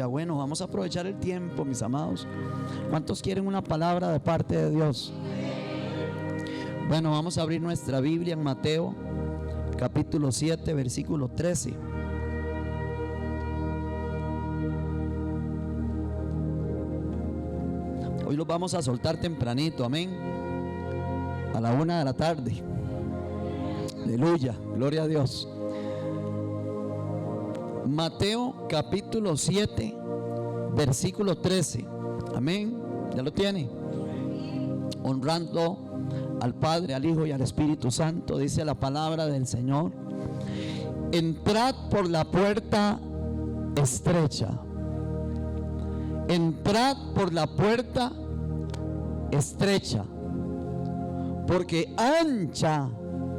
escucha. Bueno, vamos a aprovechar el tiempo, mis amados. ¿Cuántos quieren una palabra de parte de Dios? Bueno, vamos a abrir nuestra Biblia en Mateo, capítulo 7, versículo 13. Hoy los vamos a soltar tempranito, amén. A la 1 de la tarde. Aleluya, gloria a Dios. Mateo capítulo 7, versículo 13. Amén. ¿Ya lo tiene? Honrando al Padre, al Hijo y al Espíritu Santo, dice la palabra del Señor: entrad por la puerta estrecha. Entrad por la puerta estrecha, porque ancha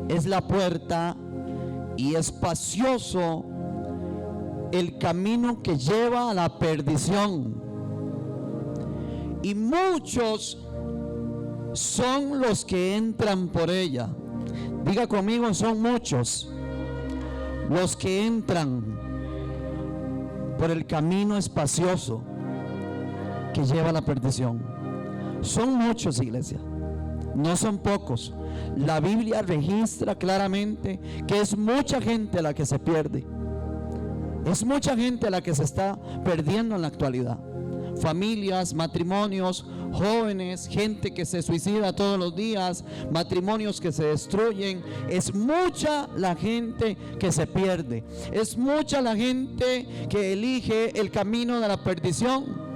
es la puerta y espacioso el camino que lleva a la perdición, y muchos son los que entran por ella. Diga conmigo: son muchos los que entran por el camino espacioso que lleva a la perdición. Son muchos, iglesia, no son pocos. La Biblia registra claramente que es mucha gente la que se pierde. Es mucha gente la que se está perdiendo en la actualidad. Familias, matrimonios, jóvenes, gente que se suicida todos los días, matrimonios que se destruyen. Es mucha la gente que se pierde. Es mucha la gente que elige el camino de la perdición.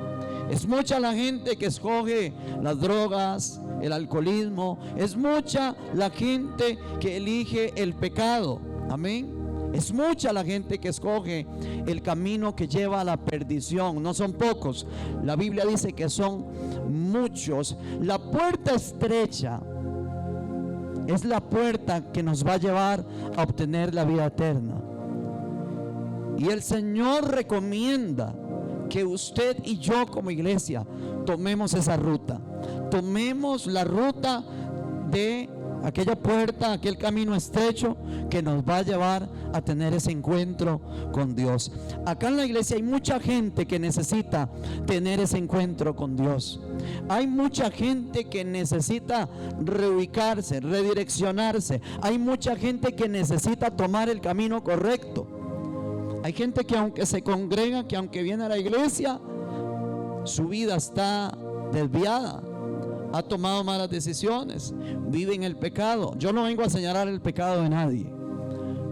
Es mucha la gente que escoge las drogas, el alcoholismo. Es mucha la gente que elige el pecado. Amén. Es mucha la gente que escoge el camino que lleva a la perdición. No son pocos. La Biblia dice que son muchos. La puerta estrecha es la puerta que nos va a llevar a obtener la vida eterna. Y el Señor recomienda que usted y yo como iglesia tomemos esa ruta. Tomemos la ruta de aquella puerta, aquel camino estrecho que nos va a llevar a tener ese encuentro con Dios. Acá en la iglesia hay mucha gente que necesita tener ese encuentro con Dios. Hay mucha gente que necesita reubicarse, redireccionarse. Hay mucha gente que necesita tomar el camino correcto. Hay gente que aunque se congrega, que aunque viene a la iglesia, su vida está desviada. Ha tomado malas decisiones, vive en el pecado. Yo no vengo a señalar el pecado de nadie.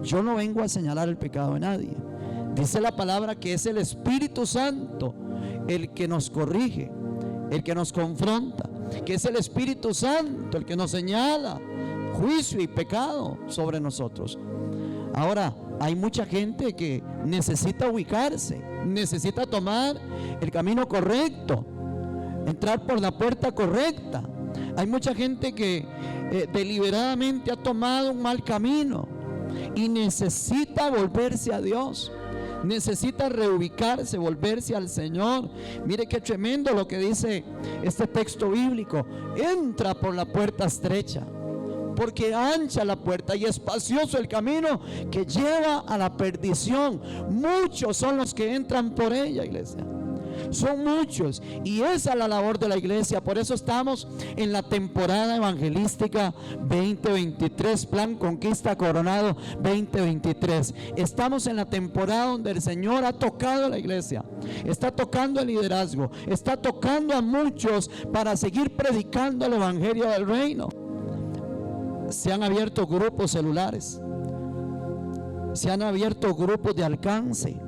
Yo no vengo a señalar el pecado de nadie. Dice la palabra que es el Espíritu Santo el que nos corrige, el que nos confronta, que es el Espíritu Santo el que nos señala juicio y pecado sobre nosotros. Ahora, hay mucha gente que necesita ubicarse, necesita tomar el camino correcto, entrar por la puerta correcta. Hay mucha gente que deliberadamente ha tomado un mal camino y necesita volverse a Dios, necesita reubicarse, volverse al Señor. Mire qué tremendo lo que dice este texto bíblico: entra por la puerta estrecha, porque ancha la puerta y espacioso el camino que lleva a la perdición. Muchos son los que entran por ella, iglesia. Son muchos, y esa es la labor de la iglesia. Por eso estamos en la temporada evangelística 2023, Plan Conquista Coronado 2023. Estamos en la temporada donde el Señor ha tocado a la iglesia, está tocando el liderazgo, está tocando a muchos para seguir predicando el evangelio del reino. Se han abierto grupos celulares, se han abierto grupos de alcance.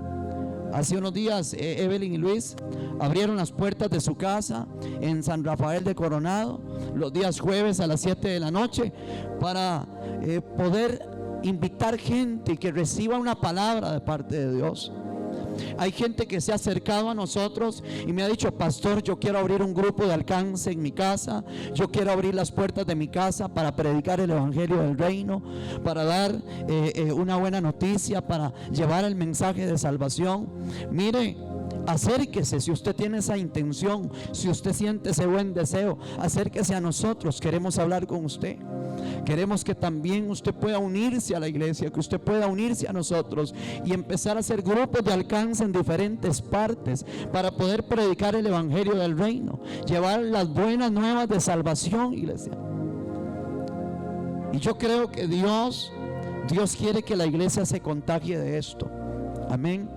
Hace unos días Evelyn y Luis abrieron las puertas de su casa en San Rafael de Coronado los días jueves a las 7 de la noche para poder invitar gente que reciba una palabra de parte de Dios. Hay gente que se ha acercado a nosotros y me ha dicho: pastor, yo quiero abrir un grupo de alcance en mi casa, yo quiero abrir las puertas de mi casa para predicar el evangelio del reino, para dar una buena noticia, para llevar el mensaje de salvación. Mire, acérquese. Si usted tiene esa intención, si usted siente ese buen deseo, acérquese a nosotros. Queremos hablar con usted. Queremos que también usted pueda unirse a la iglesia, que usted pueda unirse a nosotros y empezar a hacer grupos de alcance en diferentes partes para poder predicar el evangelio del reino, llevar las buenas nuevas de salvación, iglesia. Y yo creo que Dios quiere que la iglesia se contagie de esto. Amén.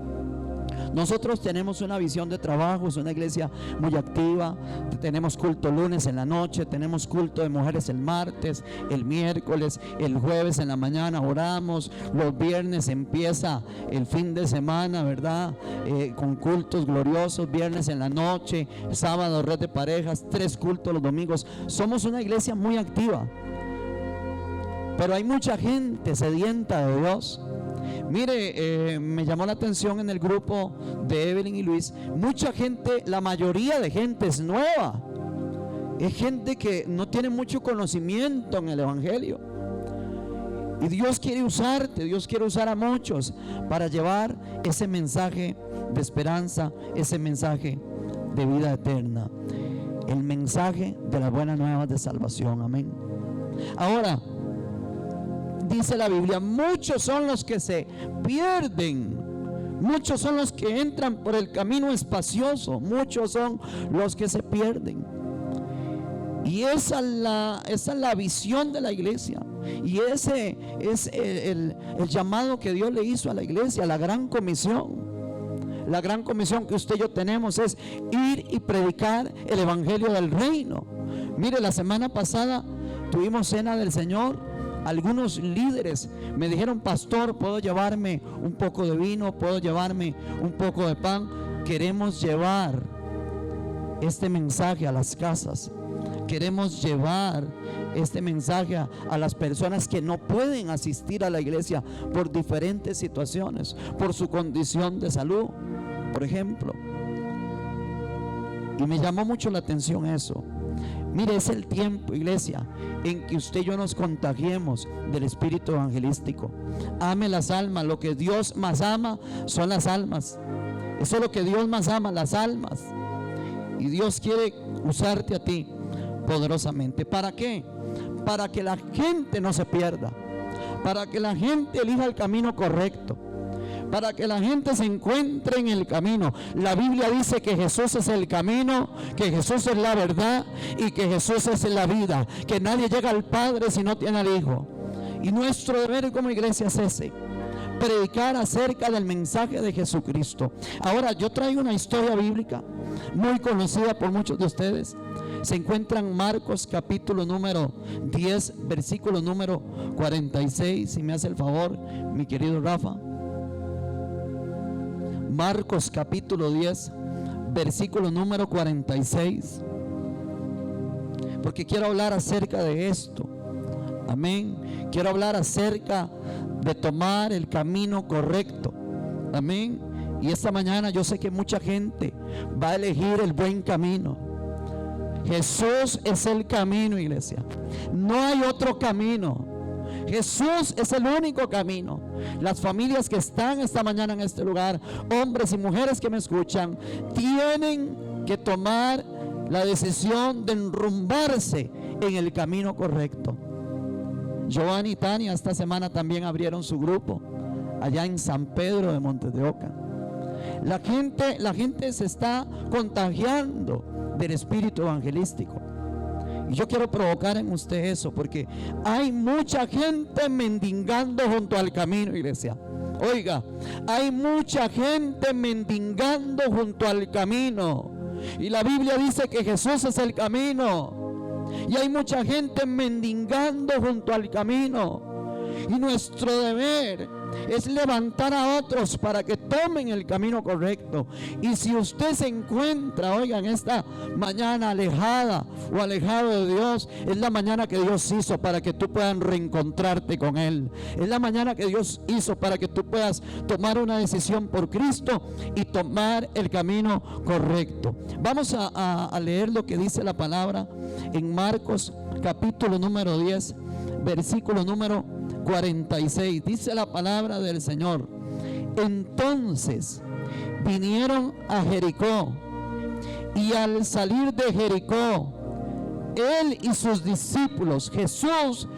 Nosotros tenemos una visión de trabajo, es una iglesia muy activa. Tenemos culto lunes en la noche, tenemos culto de mujeres el martes, el miércoles, el jueves en la mañana oramos, los viernes empieza el fin de semana, ¿verdad? Con cultos gloriosos, viernes en la noche, sábado red de parejas, 3 cultos los domingos. Somos una iglesia muy activa, pero hay mucha gente sedienta de Dios. Mire, me llamó la atención en el grupo de Evelyn y Luis, mucha gente, la mayoría de gente es nueva, es gente que no tiene mucho conocimiento en el evangelio. Y Dios quiere usarte, Dios quiere usar a muchos para llevar ese mensaje de esperanza, ese mensaje de vida eterna, el mensaje de las buenas nuevas de salvación. Amén. Ahora, dice la Biblia, muchos son los que se pierden, muchos son los que entran por el camino espacioso, muchos son los que se pierden. Y esa es la visión de la iglesia. Y ese es el llamado que Dios le hizo a la iglesia, la gran comisión. La gran comisión que usted y yo tenemos es ir y predicar el evangelio del reino. Mire, la semana pasada tuvimos cena del Señor. Algunos líderes me dijeron: pastor, ¿puedo llevarme un poco de vino? ¿Puedo llevarme un poco de pan? Queremos llevar este mensaje a las casas. Queremos llevar este mensaje a las personas que no pueden asistir a la iglesia por diferentes situaciones, por su condición de salud, por ejemplo. Y me llamó mucho la atención eso. Mire, es el tiempo, iglesia, en que usted y yo nos contagiemos del espíritu evangelístico. Ame las almas. Lo que Dios más ama son las almas. Eso es lo que Dios más ama, las almas. Y Dios quiere usarte a ti poderosamente. ¿Para qué? Para que la gente no se pierda, para que la gente elija el camino correcto, para que la gente se encuentre en el camino. La Biblia dice que Jesús es el camino, que Jesús es la verdad y que Jesús es la vida, que nadie llega al Padre si no tiene al Hijo. Y nuestro deber como iglesia es ese: predicar acerca del mensaje de Jesucristo. Ahora, yo traigo una historia bíblica muy conocida por muchos de ustedes. Se encuentra en Marcos capítulo número 10, versículo número 46. Si me hace el favor, mi querido Rafa. Marcos capítulo 10, versículo número 46. Porque quiero hablar acerca de esto. Amén. Quiero hablar acerca de tomar el camino correcto. Amén. Y esta mañana yo sé que mucha gente va a elegir el buen camino. Jesús es el camino, iglesia. No hay otro camino. Jesús es el único camino. Las familias que están esta mañana en este lugar, hombres y mujeres que me escuchan, tienen que tomar la decisión de enrumbarse en el camino correcto. Giovanni y Tania esta semana también abrieron su grupo allá en San Pedro de Montes de Oca. La gente se está contagiando del espíritu evangelístico. Y yo quiero provocar en usted eso, porque hay mucha gente mendigando junto al camino, iglesia. Oiga, hay mucha gente mendigando junto al camino. Y la Biblia dice que Jesús es el camino. Y hay mucha gente mendigando junto al camino. Y nuestro deber es levantar a otros para que tomen el camino correcto. Y si usted se encuentra, oigan, esta mañana alejada o alejado de Dios, es la mañana que Dios hizo para que tú puedas reencontrarte con Él. Es la mañana que Dios hizo para que tú puedas tomar una decisión por Cristo y tomar el camino correcto. Vamos a leer lo que dice la palabra en Marcos capítulo número 10, versículo número 46. Dice la palabra del Señor: entonces vinieron a Jericó. Y al salir de Jericó, él y sus discípulos, Jesús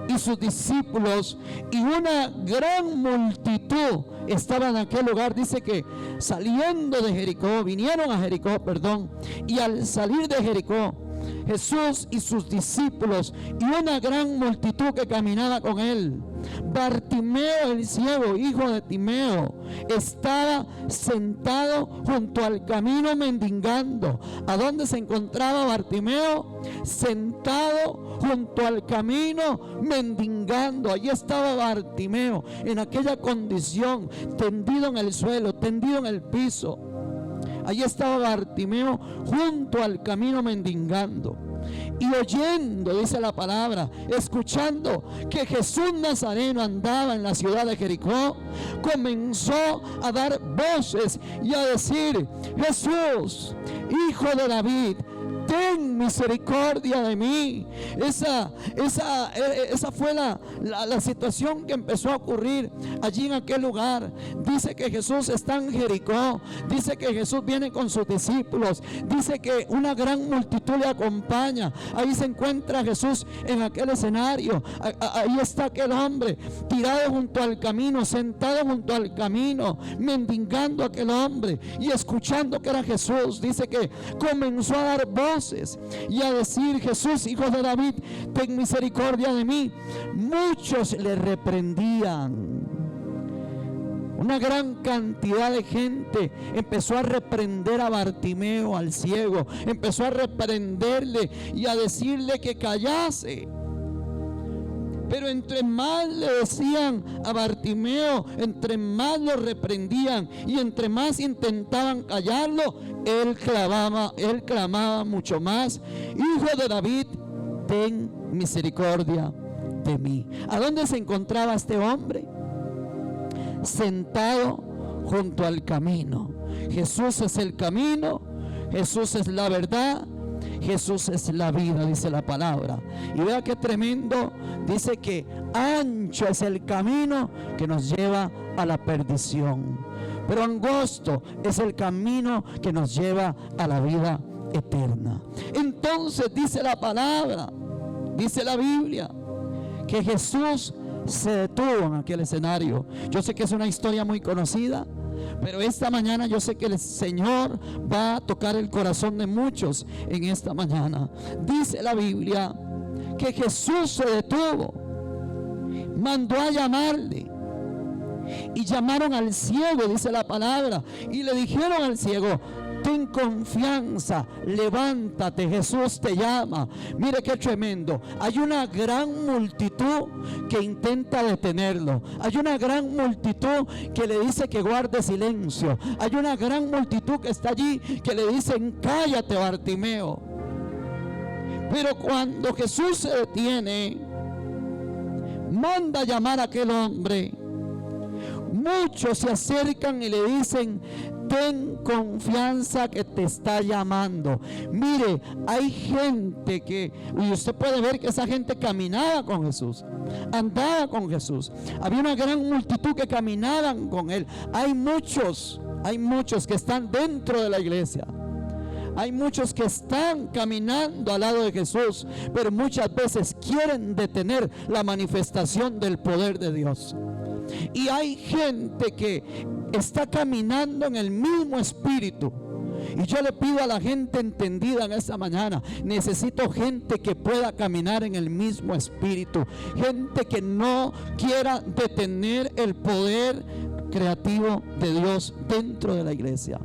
y sus discípulos, y una gran multitud estaban en aquel lugar. Dice que saliendo de Jericó, vinieron a Jericó, perdón, y al salir de Jericó, Jesús y sus discípulos y una gran multitud que caminaba con él. Bartimeo el ciego, hijo de Timeo, estaba sentado junto al camino mendigando. ¿A dónde se encontraba Bartimeo? Sentado junto al camino mendigando. Allí estaba Bartimeo en aquella condición, tendido en el suelo, tendido en el piso. Allí estaba Bartimeo junto al camino mendigando. Y oyendo, dice la palabra, escuchando que Jesús Nazareno andaba en la ciudad de Jericó, comenzó a dar voces y a decir: Jesús, hijo de David, ten misericordia de mí. Esa fue la situación que empezó a ocurrir allí en aquel lugar. Dice que Jesús está en Jericó, dice que Jesús viene con sus discípulos, dice que una gran multitud le acompaña. Ahí se encuentra Jesús en aquel escenario. Ahí está aquel hombre tirado junto al camino, sentado junto al camino, mendigando a aquel hombre y escuchando que era Jesús. Dice que comenzó a dar voces y a decir: Jesús, hijo de David, ten misericordia de mí. Muchos le reprendían. Una gran cantidad de gente empezó a reprender a Bartimeo, al ciego. Empezó a reprenderle y a decirle que callase. Pero entre más le decían a Bartimeo, entre más lo reprendían y entre más intentaban callarlo, él clamaba mucho más: Hijo de David, ten misericordia de mí. ¿A dónde se encontraba este hombre? Sentado junto al camino. Jesús es el camino, Jesús es la verdad, Jesús es la vida, dice la palabra. Y vea qué tremendo. Dice que ancho es el camino que nos lleva a la perdición, pero angosto es el camino que nos lleva a la vida eterna. Entonces dice la palabra, dice la Biblia, que Jesús se detuvo en aquel escenario. Yo sé que es una historia muy conocida, pero esta mañana yo sé que el Señor va a tocar el corazón de muchos en esta mañana. Dice la Biblia que Jesús se detuvo, mandó a llamarle, y llamaron al ciego, dice la palabra, y le dijeron al ciego: ten confianza, levántate, Jesús te llama. Mire qué tremendo. Hay una gran multitud que intenta detenerlo. Hay una gran multitud que le dice que guarde silencio. Hay una gran multitud que está allí que le dicen: cállate, Bartimeo. Pero cuando Jesús se detiene, manda a llamar a aquel hombre. Muchos se acercan y le dicen: ten confianza que te está llamando. Mire, hay gente que, y usted puede ver que esa gente caminaba con Jesús, andaba con Jesús. Había una gran multitud que caminaban con él. Hay muchos que están dentro de la iglesia. Hay muchos que están caminando al lado de Jesús, pero muchas veces quieren detener la manifestación del poder de Dios. Y hay gente que está caminando en el mismo espíritu. Y yo le pido a la gente entendida en esta mañana: necesito gente que pueda caminar en el mismo espíritu, gente que no quiera detener el poder creativo de Dios dentro de la iglesia.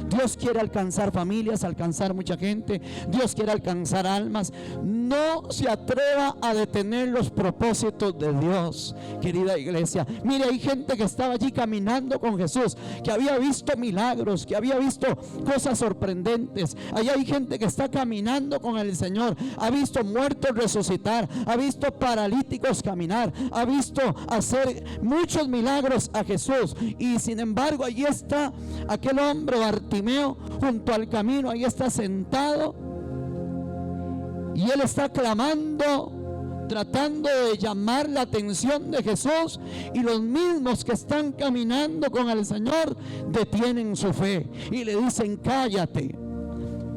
Dios quiere alcanzar familias, alcanzar mucha gente. Dios quiere alcanzar almas. No se atreva a detener los propósitos de Dios, querida iglesia. Mire, hay gente que estaba allí caminando con Jesús, que había visto milagros, que había visto cosas sorprendentes. Allí hay gente que está caminando con el Señor, ha visto muertos resucitar, ha visto paralíticos caminar, ha visto hacer muchos milagros a Jesús. Y sin embargo, allí está aquel hombre Bartimeo junto al camino. Ahí está sentado y él está clamando: tratando de llamar la atención de Jesús, y los mismos que están caminando con el Señor detienen su fe y le dicen: cállate,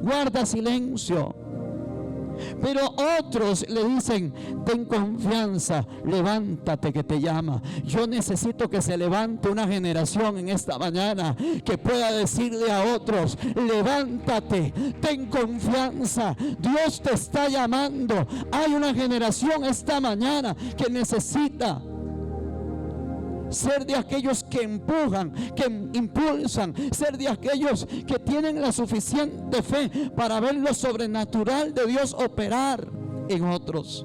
guarda silencio. Pero otros le dicen: ten confianza, levántate que te llama. Yo necesito que se levante una generación en esta mañana que pueda decirle a otros: levántate, ten confianza, Dios te está llamando. Hay una generación esta mañana que necesita ser de aquellos que empujan, que impulsan, ser de aquellos que tienen la suficiente fe para ver lo sobrenatural de Dios operar en otros.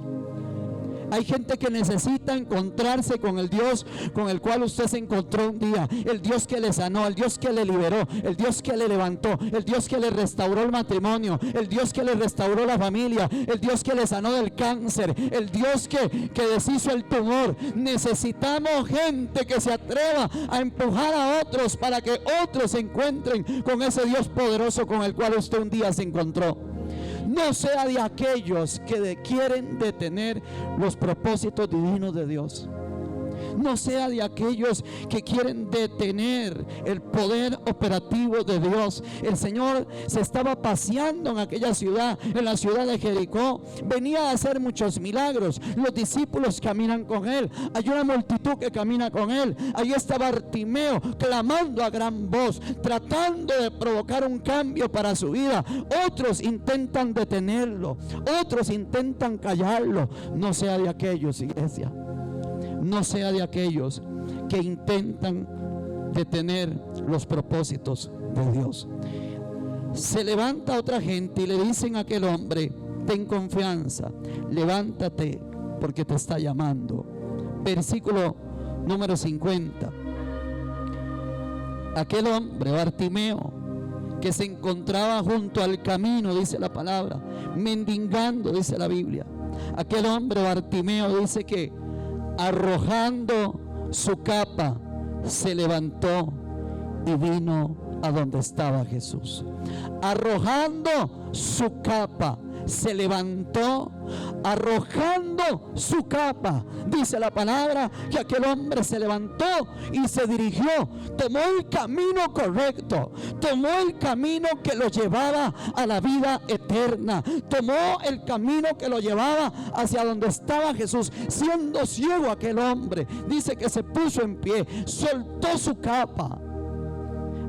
Hay gente que necesita encontrarse con el Dios con el cual usted se encontró un día, el Dios que le sanó, el Dios que le liberó, el Dios que le levantó, el Dios que le restauró el matrimonio, el Dios que le restauró la familia, el Dios que le sanó del cáncer, el Dios que deshizo el tumor. Necesitamos gente que se atreva a empujar a otros para que otros se encuentren con ese Dios poderoso con el cual usted un día se encontró. No sea de aquellos que quieren detener los propósitos divinos de Dios. No sea de aquellos que quieren detener el poder operativo de Dios. El Señor se estaba paseando en aquella ciudad, en la ciudad de Jericó. Venía a hacer muchos milagros. Los discípulos caminan con Él. Hay una multitud que camina con Él. Ahí está Bartimeo clamando a gran voz, tratando de provocar un cambio para su vida. Otros intentan detenerlo, otros intentan callarlo. No sea de aquellos, iglesia. No sea de aquellos que intentan detener los propósitos de Dios. Se levanta otra gente y le dicen a aquel hombre: ten confianza, levántate porque te está llamando. Versículo número 50. Aquel hombre, Bartimeo, que se encontraba junto al camino, dice la palabra, mendigando, dice la Biblia. Aquel hombre, Bartimeo, dice que arrojando su capa se levantó y vino a donde estaba Jesús. Arrojando su capa se levantó, arrojando su capa. Dice la palabra que aquel hombre se levantó y se dirigió, tomó el camino correcto, tomó el camino que lo llevaba a la vida eterna, tomó el camino que lo llevaba hacia donde estaba Jesús. Siendo ciego aquel hombre, dice que se puso en pie, soltó su capa.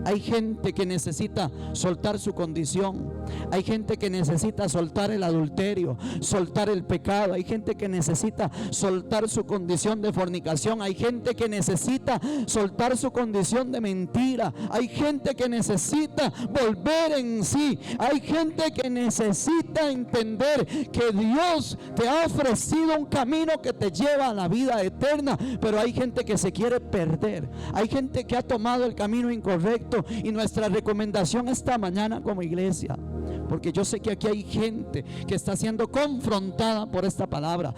Hay gente que necesita soltar su condición. Hay gente que necesita soltar el adulterio, soltar el pecado. Hay gente que necesita soltar su condición de fornicación. Hay gente que necesita soltar su condición de mentira. Hay gente que necesita volver en sí. Hay gente que necesita entender que Dios te ha ofrecido un camino que te lleva a la vida eterna. Pero hay gente que se quiere perder. Hay gente que ha tomado el camino incorrecto. Y nuestra recomendación esta mañana como iglesia, porque yo sé que aquí hay gente que está siendo confrontada por esta palabra,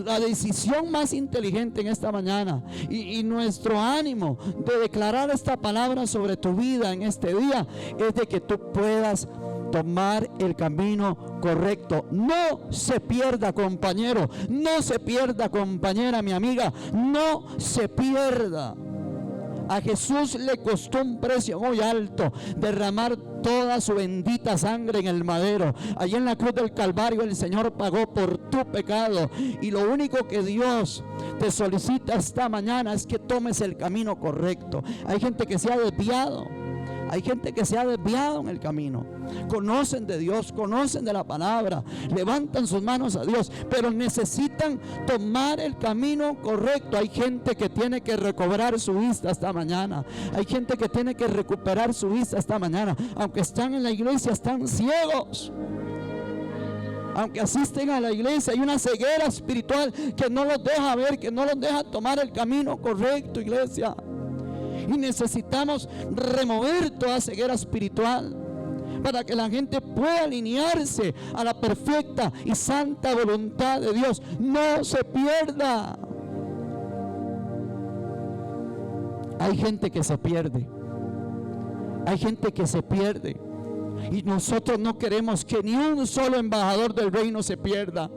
la decisión más inteligente en esta mañana y nuestro ánimo de declarar esta palabra sobre tu vida en este día es de que tú puedas tomar el camino correcto. No se pierda, compañero, no se pierda, compañera, mi amiga, no se pierda. A Jesús le costó un precio muy alto derramar toda su bendita sangre en el madero. Allí en la cruz del Calvario el Señor pagó por tu pecado. Y lo único que Dios te solicita esta mañana es que tomes el camino correcto. Hay gente que se ha desviado. Hay gente que se ha desviado en el camino. Conocen de Dios, conocen de la palabra, levantan sus manos a Dios, pero necesitan tomar el camino correcto. Hay gente que tiene que recobrar su vista esta mañana. Hay gente que tiene que recuperar su vista esta mañana. Aunque están en la iglesia, están ciegos. Aunque asisten a la iglesia, hay una ceguera espiritual que no los deja ver, que no los deja tomar el camino correcto, iglesia. Y necesitamos remover toda ceguera espiritual para que la gente pueda alinearse a la perfecta y santa voluntad de Dios. No se pierda. Hay gente que se pierde. Hay gente que se pierde. Y nosotros no queremos que ni un solo embajador del reino se pierda.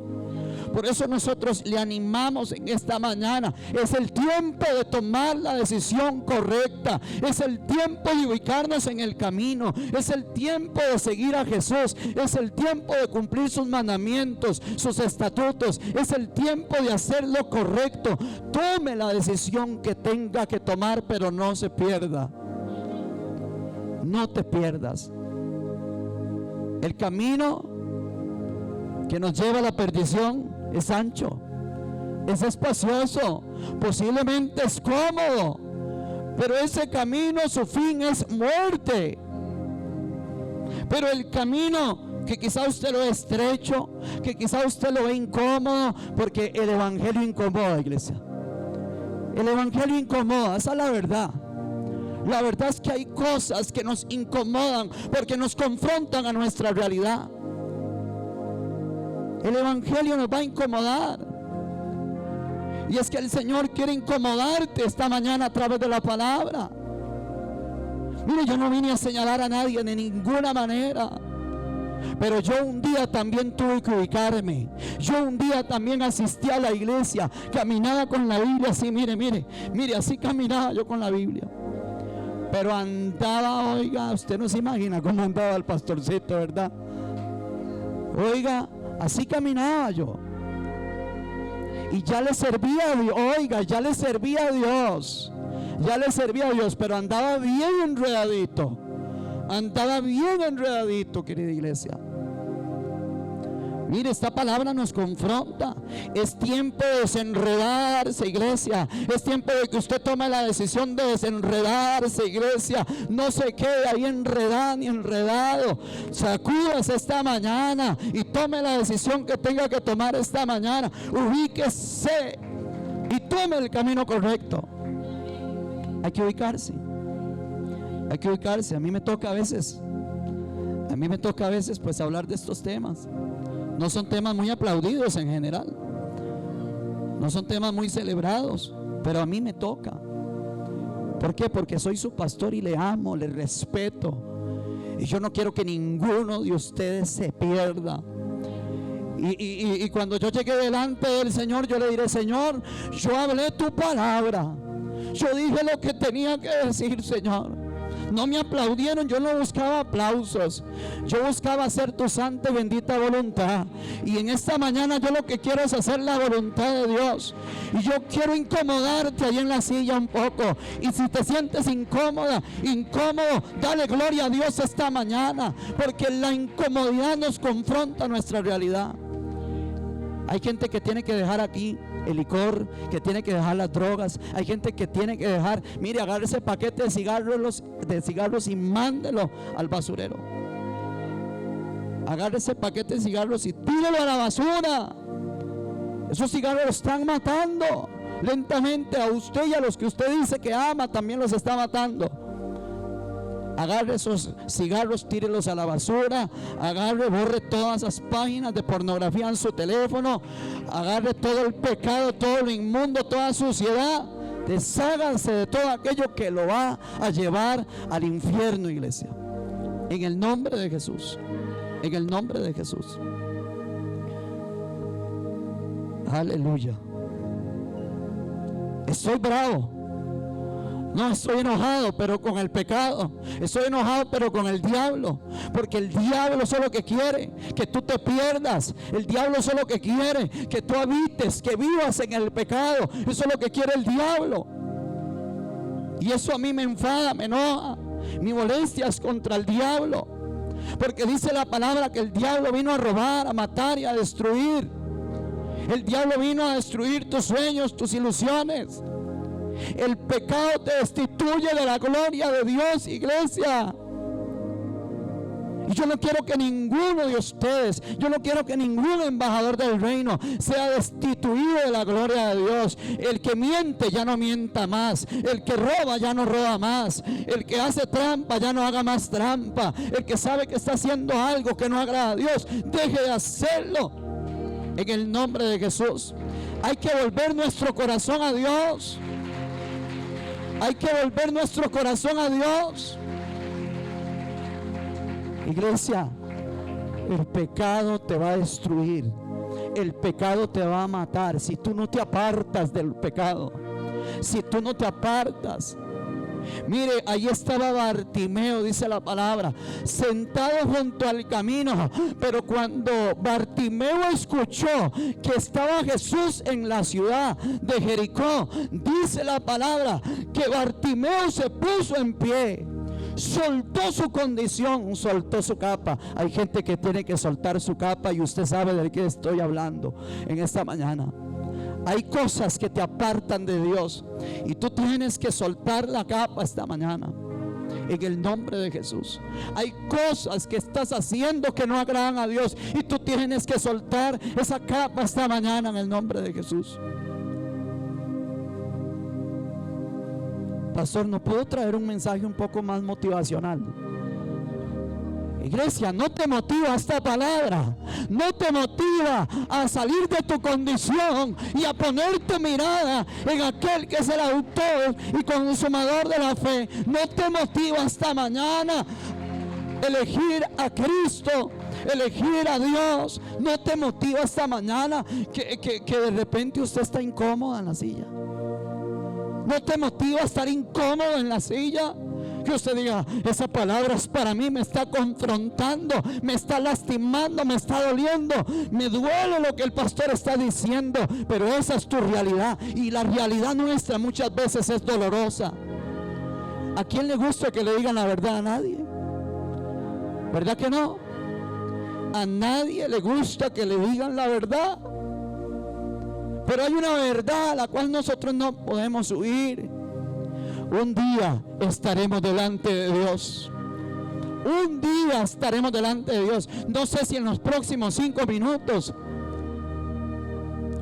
Por eso nosotros le animamos en esta mañana. Es el tiempo de tomar la decisión correcta. Es el tiempo de ubicarnos en el camino. Es el tiempo de seguir a Jesús. Es el tiempo de cumplir sus mandamientos, sus estatutos. Es el tiempo de hacer lo correcto. Tome la decisión que tenga que tomar, pero no se pierda. No te pierdas. El camino que nos lleva a la perdición es ancho, es espacioso, posiblemente es cómodo, pero ese camino, su fin es muerte. Pero el camino que quizá usted lo ve estrecho, que quizá usted lo ve incómodo, porque el evangelio incomoda, iglesia. El evangelio incomoda, esa es la verdad. La verdad es que hay cosas que nos incomodan porque nos confrontan a nuestra realidad. El evangelio nos va a incomodar. Y es que el Señor quiere incomodarte esta mañana a través de la palabra. Mire, yo no vine a señalar a nadie de ninguna manera, pero yo un día también tuve que ubicarme. Yo un día también asistí a la iglesia, caminaba con la Biblia así, mire, así caminaba yo con la Biblia. Pero andaba, oiga, usted no se imagina cómo andaba el pastorcito, ¿verdad? Oiga, así caminaba yo. Y ya le servía a Dios, oiga, ya le servía a Dios. Ya le servía a Dios, pero andaba bien enredadito. Andaba bien enredadito, querida iglesia. Mire, esta palabra nos confronta. Es tiempo de desenredarse, iglesia. Es tiempo de que usted tome la decisión de desenredarse, iglesia. No se quede ahí enredado ni enredado. Sacúdase esta mañana y tome la decisión que tenga que tomar esta mañana. Ubíquese y tome el camino correcto. Hay que ubicarse. Hay que ubicarse. A mí me toca a veces pues hablar de estos temas. No son temas muy aplaudidos en general, no son temas muy celebrados, pero a mí me toca. ¿Por qué? Porque soy su pastor y le amo, le respeto, y yo no quiero que ninguno de ustedes se pierda. Y cuando yo llegue delante del Señor, yo le diré: Señor, yo hablé tu palabra, yo dije lo que tenía que decir, Señor. No me aplaudieron, yo no buscaba aplausos, yo buscaba hacer tu santa y bendita voluntad. Y en esta mañana yo lo que quiero es hacer la voluntad de Dios. Y yo quiero incomodarte ahí en la silla un poco. Y si te sientes incómodo, dale gloria a Dios esta mañana, porque la incomodidad nos confronta a nuestra realidad. Hay gente que tiene que dejar aquí el licor, que tiene que dejar las drogas. Hay gente que tiene que dejar, mire, agarre ese paquete de cigarros y mándelo al basurero. Agarre ese paquete de cigarros y tírelo a la basura. Esos cigarros los están matando lentamente a usted, y a los que usted dice que ama también los está matando. Agarre esos cigarros, tírelos a la basura. Agarre, borre todas esas páginas de pornografía en su teléfono. Agarre todo el pecado, todo lo inmundo, toda suciedad. Desháganse de todo aquello que lo va a llevar al infierno, iglesia. En el nombre de Jesús. En el nombre de Jesús. Aleluya. Estoy bravo. No, estoy enojado, pero con el pecado. Estoy enojado, pero con el diablo. Porque el diablo solo que quiere que tú te pierdas. El diablo solo que quiere que tú habites, que vivas en el pecado. Eso es lo que quiere el diablo. Y eso a mí me enfada, me enoja. Mi molestia es contra el diablo. Porque dice la palabra que el diablo vino a robar, a matar y a destruir. El diablo vino a destruir tus sueños, tus ilusiones. El pecado te destituye de la gloria de Dios, iglesia. Y yo no quiero que ninguno de ustedes, yo no quiero que ningún embajador del reino sea destituido de la gloria de Dios. El que miente ya no mienta más. El que roba ya no roba más. El que hace trampa ya no haga más trampa. El que sabe que está haciendo algo que no agrada a Dios, deje de hacerlo. En el nombre de Jesús. Hay que volver nuestro corazón a Dios. Hay que volver nuestro corazón a Dios. Iglesia, el pecado te va a destruir. el pecado te va a matar si tú no te apartas del pecado. Si tú no te apartas. Mire, ahí estaba Bartimeo, dice la palabra, sentado junto al camino. Pero cuando Bartimeo escuchó que estaba Jesús en la ciudad de Jericó, dice la palabra que Bartimeo se puso en pie, soltó su condición, soltó su capa. Hay gente que tiene que soltar su capa, y usted sabe de qué estoy hablando en esta mañana. Hay cosas que te apartan de Dios, y tú tienes que soltar la capa esta mañana en el nombre de Jesús. Hay cosas que estás haciendo que no agradan a Dios, y tú tienes que soltar esa capa esta mañana en el nombre de Jesús. Pastor, ¿no puedo traer un mensaje un poco más motivacional? Iglesia, ¿no te motiva esta palabra? ¿No te motiva a salir de tu condición y a poner tu mirada en aquel que es el autor y consumador de la fe? ¿No te motiva esta mañana elegir a Cristo, elegir a Dios? ¿No te motiva esta mañana que de repente usted está incómoda en la silla? ¿No te motiva a estar incómodo en la silla? Que usted diga, esa palabra es para mí, me está confrontando, me está lastimando, me está doliendo, me duele lo que el pastor está diciendo, pero esa es tu realidad, y la realidad nuestra muchas veces es dolorosa. ¿A quién le gusta que le digan la verdad? A nadie, ¿verdad que no? A nadie le gusta que le digan la verdad, pero hay una verdad a la cual nosotros no podemos huir. Un día estaremos delante de Dios. Un día estaremos delante de Dios. No sé si en los próximos 5 minutos.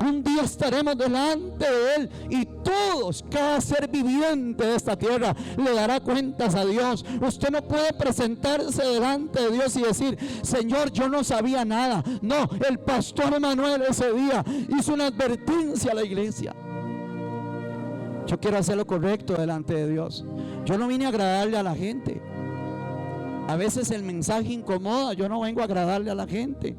Un día estaremos delante de Él, y todos, cada ser viviente de esta tierra, le dará cuentas a Dios. Usted no puede presentarse delante de Dios y decir, Señor, yo no sabía nada. No, el pastor Emanuel ese día hizo una advertencia a la iglesia. Yo quiero hacer lo correcto delante de Dios. Yo no vine a agradarle a la gente. A veces el mensaje incomoda. Yo no vengo a agradarle a la gente.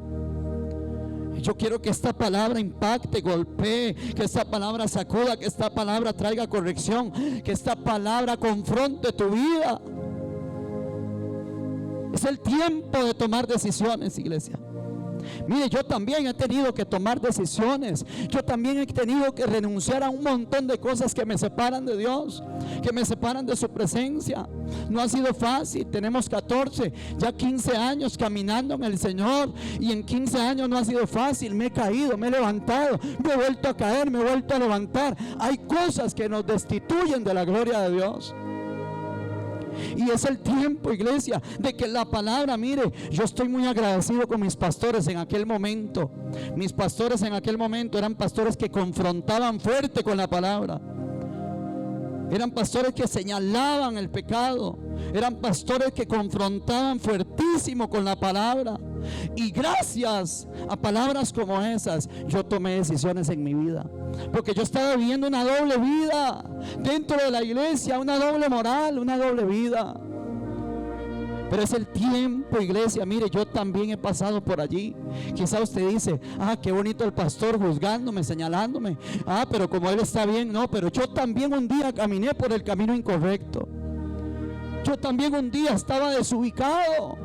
Yo quiero que esta palabra impacte, golpee, que esta palabra sacuda, que esta palabra traiga corrección, que esta palabra confronte tu vida. Es el tiempo de tomar decisiones, iglesia. Mire, yo también he tenido que tomar decisiones. Yo también he tenido que renunciar a un montón de cosas que me separan de Dios, que me separan de su presencia. No ha sido fácil. Tenemos 14, ya 15 años caminando en el Señor, y en 15 años no ha sido fácil. Me he caído, me he levantado, me he vuelto a caer, me he vuelto a levantar. Hay cosas que nos destituyen de la gloria de Dios. Y es el tiempo, iglesia, de que la palabra, mire, yo estoy muy agradecido con mis pastores en aquel momento. Mis pastores en aquel momento eran pastores que confrontaban fuerte con la palabra. Eran pastores que señalaban el pecado. Eran pastores que confrontaban fuertísimo con la palabra. Y gracias a palabras como esas, yo tomé decisiones en mi vida. Porque yo estaba viviendo una doble vida dentro de la iglesia, una doble moral, una doble vida. Pero es el tiempo, iglesia. Mire, yo también he pasado por allí. Quizá usted dice, qué bonito el pastor juzgándome, señalándome. Pero como él está bien. No, pero yo también un día caminé por el camino incorrecto. Yo también un día estaba desubicado.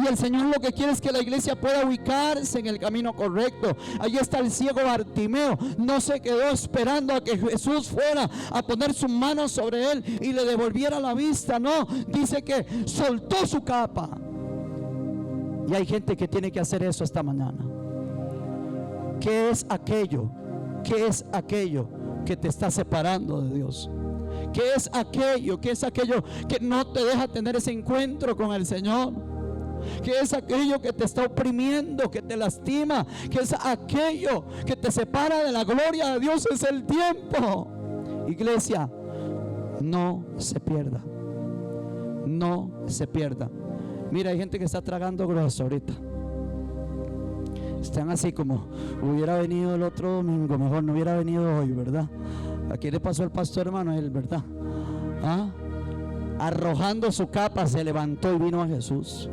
Y el Señor lo que quiere es que la iglesia pueda ubicarse en el camino correcto. Allí está el ciego Bartimeo. No se quedó esperando a que Jesús fuera a poner sus manos sobre él y le devolviera la vista. No, dice que soltó su capa. Y hay gente que tiene que hacer eso esta mañana. ¿Qué es aquello? ¿Qué es aquello que te está separando de Dios? ¿Qué es aquello? ¿Qué es aquello que no te deja tener ese encuentro con el Señor? ¿Qué es aquello que te está oprimiendo, que te lastima? ¿Qué es aquello que te separa de la gloria de Dios? Es el tiempo. Iglesia, no se pierda. No se pierda. Mira, hay gente que está tragando grueso ahorita. Están así como, hubiera venido el otro domingo, mejor no hubiera venido hoy, ¿verdad? Aquí le pasó al pastor Emanuel, ¿verdad? Arrojando su capa se levantó y vino a Jesús.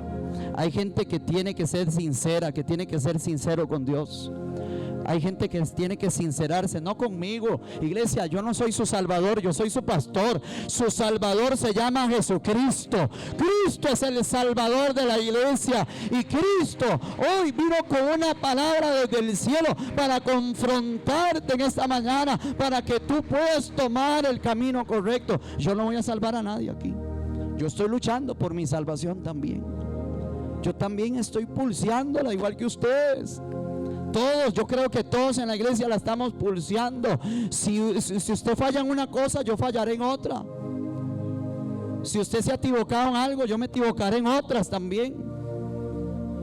Hay gente que tiene que ser sincera, que tiene que ser sincero con Dios. Hay gente que tiene que sincerarse, no conmigo. Iglesia, yo no soy su salvador, yo soy su pastor. Su salvador se llama Jesucristo. Cristo es el salvador de la iglesia. Y Cristo hoy vino con una palabra desde el cielo para confrontarte en esta mañana, para que tú puedas tomar el camino correcto. Yo no voy a salvar a nadie aquí. Yo estoy luchando por mi salvación también. Yo también estoy pulseándola igual que ustedes. Todos, yo creo que todos en la iglesia la estamos pulseando. Si usted falla en una cosa, yo fallaré en otra. Si usted se ha equivocado en algo, yo me equivocaré en otras también.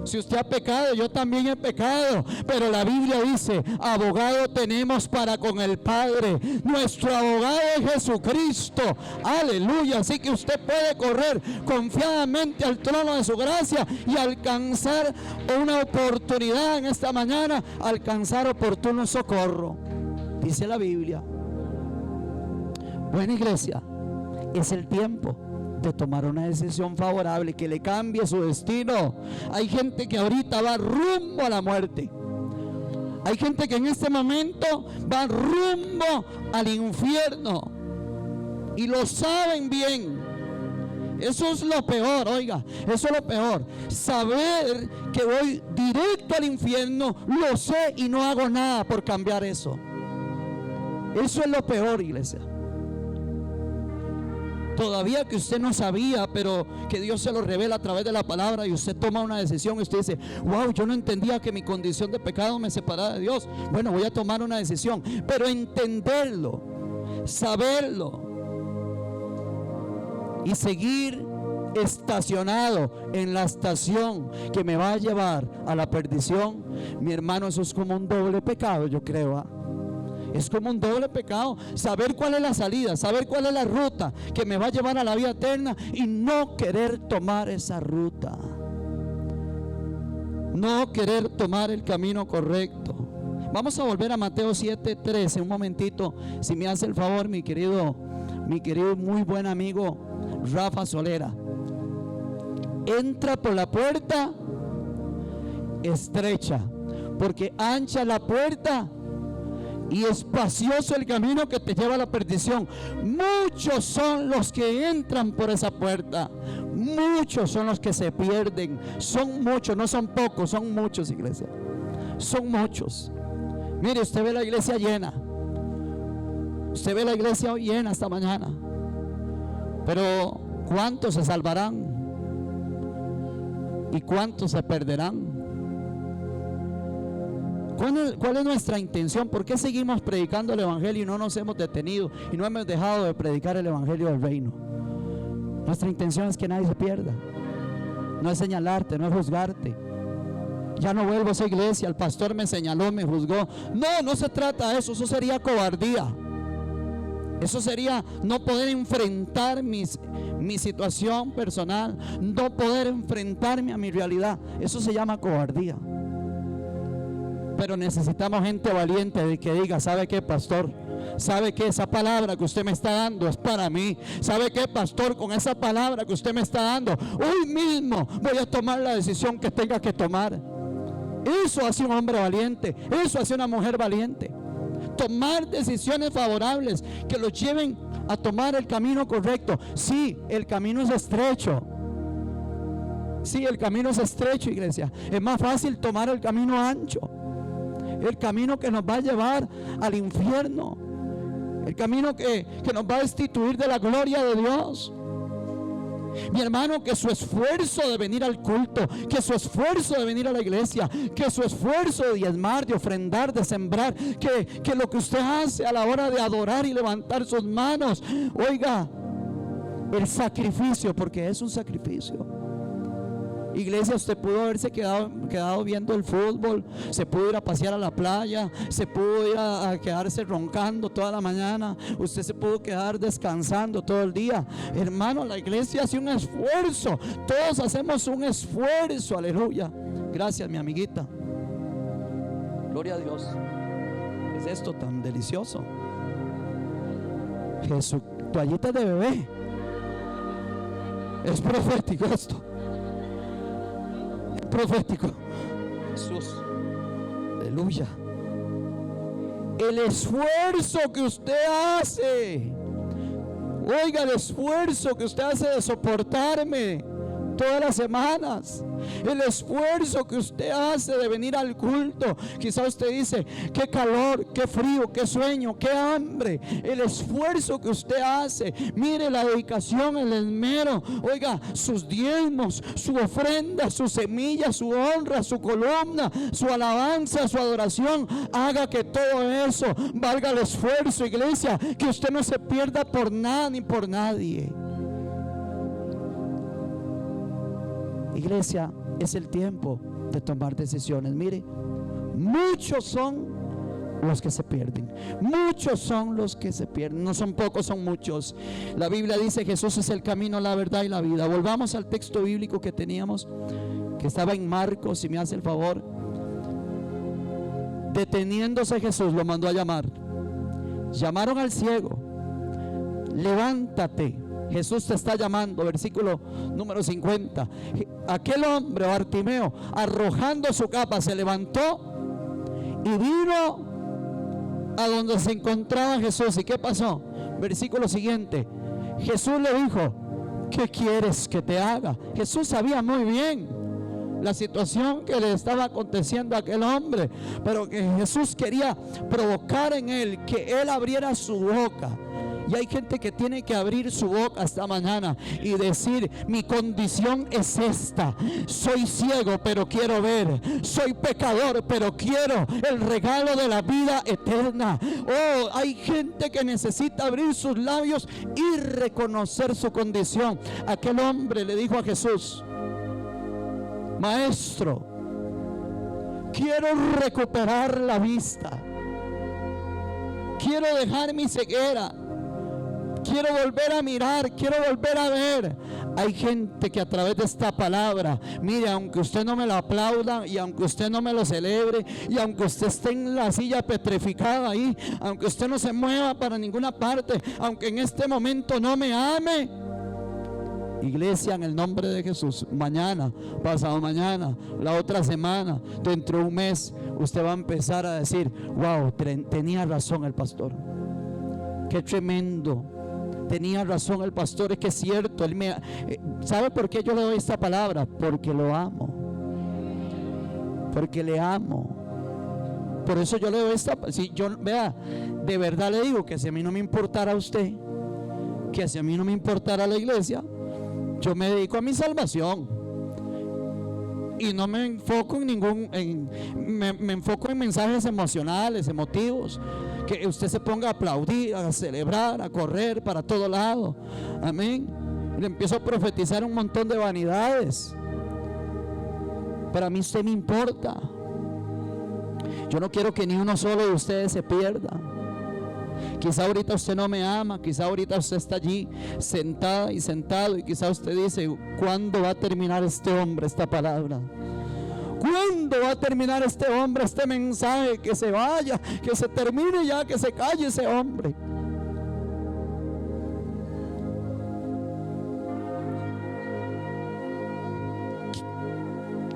Si usted ha pecado, yo también he pecado. Pero la Biblia dice: abogado tenemos para con el Padre. Nuestro abogado es Jesucristo. Aleluya. Así que usted puede correr confiadamente al trono de su gracia y alcanzar una oportunidad en esta mañana, alcanzar oportuno socorro. Dice la Biblia. Buena iglesia, es el tiempo de tomar una decisión favorable que le cambie su destino. Hay gente que ahorita va rumbo a la muerte. Hay gente que en este momento va rumbo al infierno y lo saben bien. Eso es lo peor, oiga, eso es lo peor. Saber que voy directo al infierno, lo sé y no hago nada por cambiar eso. Eso es lo peor, iglesia. Todavía que usted no sabía, pero que Dios se lo revela a través de la palabra y usted toma una decisión y usted dice: wow, yo no entendía que mi condición de pecado me separaba de Dios. Bueno, voy a tomar una decisión, pero entenderlo, saberlo y seguir estacionado en la estación que me va a llevar a la perdición, mi hermano, eso es como un doble pecado, yo creo, ¿ah? Es como un doble pecado. Saber cuál es la salida, saber cuál es la ruta que me va a llevar a la vida eterna y no querer tomar esa ruta, no querer tomar el camino correcto. Vamos a volver a Mateo 7:13 un momentito, si me hace el favor, mi querido muy buen amigo Rafa Solera. Entra por la puerta estrecha, porque ancha la puerta y espacioso el camino que te lleva a la perdición. Muchos son los que entran por esa puerta, muchos son los que se pierden. Son muchos, no son pocos, son muchos, iglesia. Son muchos. Mire, usted ve la iglesia llena. Usted ve la iglesia hoy llena esta mañana. Pero ¿cuántos se salvarán? ¿Y cuántos se perderán? ¿Cuál es nuestra intención? ¿Por qué seguimos predicando el evangelio y no nos hemos detenido y no hemos dejado de predicar el evangelio del reino? Nuestra intención es que nadie se pierda. No es señalarte, no es juzgarte. Ya no vuelvo a esa iglesia, el pastor me señaló, me juzgó. No, no se trata de eso. Eso sería cobardía. Eso sería no poder enfrentar mi situación personal, no poder enfrentarme a mi realidad. Eso se llama cobardía. Pero necesitamos gente valiente de que diga: ¿sabe qué, pastor? ¿Sabe qué? Esa palabra que usted me está dando es para mí. ¿Sabe qué, pastor? Con esa palabra que usted me está dando, hoy mismo voy a tomar la decisión que tenga que tomar. Eso hace un hombre valiente. Eso hace una mujer valiente. Tomar decisiones favorables que los lleven a tomar el camino correcto. Sí, el camino es estrecho. Sí, el camino es estrecho, iglesia. Es más fácil tomar el camino ancho, el camino que nos va a llevar al infierno, el camino que nos va a destituir de la gloria de Dios. Mi hermano, que su esfuerzo de venir al culto, que su esfuerzo de venir a la iglesia, que su esfuerzo de diezmar, de ofrendar, de sembrar, que lo que usted hace a la hora de adorar y levantar sus manos, oiga, el sacrificio, porque es un sacrificio. Iglesia, usted pudo haberse quedado viendo el fútbol, se pudo ir a pasear a la playa, se pudo ir a quedarse roncando toda la mañana, usted se pudo quedar descansando todo el día. Hermano, la iglesia hace un esfuerzo, todos hacemos un esfuerzo, aleluya. Gracias, mi amiguita. Gloria a Dios. ¿Qué es esto tan delicioso? Jesús, toallitas de bebé. Es profético esto. profético. Jesús, aleluya. El esfuerzo que usted hace, oiga, el esfuerzo que usted hace de soportarme todas las semanas, el esfuerzo que usted hace de venir al culto. Quizá usted dice, qué calor, qué frío, qué sueño, qué hambre. El esfuerzo que usted hace, mire la dedicación, el esmero, oiga, sus diezmos, su ofrenda, su semilla, su honra, su columna, su alabanza, su adoración. Haga que todo eso valga el esfuerzo, iglesia, que usted no se pierda por nada ni por nadie. Iglesia, es el tiempo de tomar decisiones. Mire, muchos son los que se pierden. Muchos son los que se pierden. No son pocos, son muchos. La Biblia dice: Jesús es el camino, la verdad y la vida. Volvamos al texto bíblico que teníamos, que estaba en Marcos, si me hace el favor. Deteniéndose Jesús, lo mandó a llamar. Llamaron al ciego: levántate, Jesús te está llamando. Versículo número 50. Aquel hombre, Bartimeo, arrojando su capa, se levantó y vino a donde se encontraba Jesús. ¿Y qué pasó? Versículo siguiente. Jesús le dijo: ¿qué quieres que te haga? Jesús sabía muy bien la situación que le estaba aconteciendo a aquel hombre, pero que Jesús quería provocar en él que él abriera su boca. Y hay gente que tiene que abrir su boca esta mañana y decir: mi condición es esta. Soy ciego, pero quiero ver. Soy pecador, pero quiero el regalo de la vida eterna. Oh, hay gente que necesita abrir sus labios y reconocer su condición. Aquel hombre le dijo a Jesús: Maestro, quiero recuperar la vista. Quiero dejar mi ceguera. Quiero volver a mirar, quiero volver a ver. Hay gente que a través de esta palabra, mire, aunque usted no me lo aplauda y aunque usted no me lo celebre y aunque usted esté en la silla petrificada ahí, aunque usted no se mueva para ninguna parte, aunque en este momento no me ame, iglesia, en el nombre de Jesús, mañana, pasado mañana, la otra semana, dentro de un mes, usted va a empezar a decir: wow, tenía razón el pastor. Qué tremendo. Tenía razón el pastor, es que es cierto. Él ¿sabe por qué yo le doy esta palabra? Porque lo amo. Porque le amo. Por eso yo le doy esta. Si yo, vea, de verdad le digo que si a mí no me importara a usted, que si a mí no me importara la iglesia, yo me dedico a mi salvación. Y no me enfoco en me enfoco en mensajes emocionales, emotivos, que usted se ponga a aplaudir, a celebrar, a correr para todo lado. Amén. Le empiezo a profetizar un montón de vanidades. Pero a mí usted me importa. Yo no quiero que ni uno solo de ustedes se pierda. Quizá ahorita usted no me ama, quizá ahorita usted está allí sentada y sentado, y quizá usted dice: ¿cuándo va a terminar este hombre esta palabra? ¿Cuándo va a terminar este hombre este mensaje? Que se vaya, que se termine ya, que se calle ese hombre.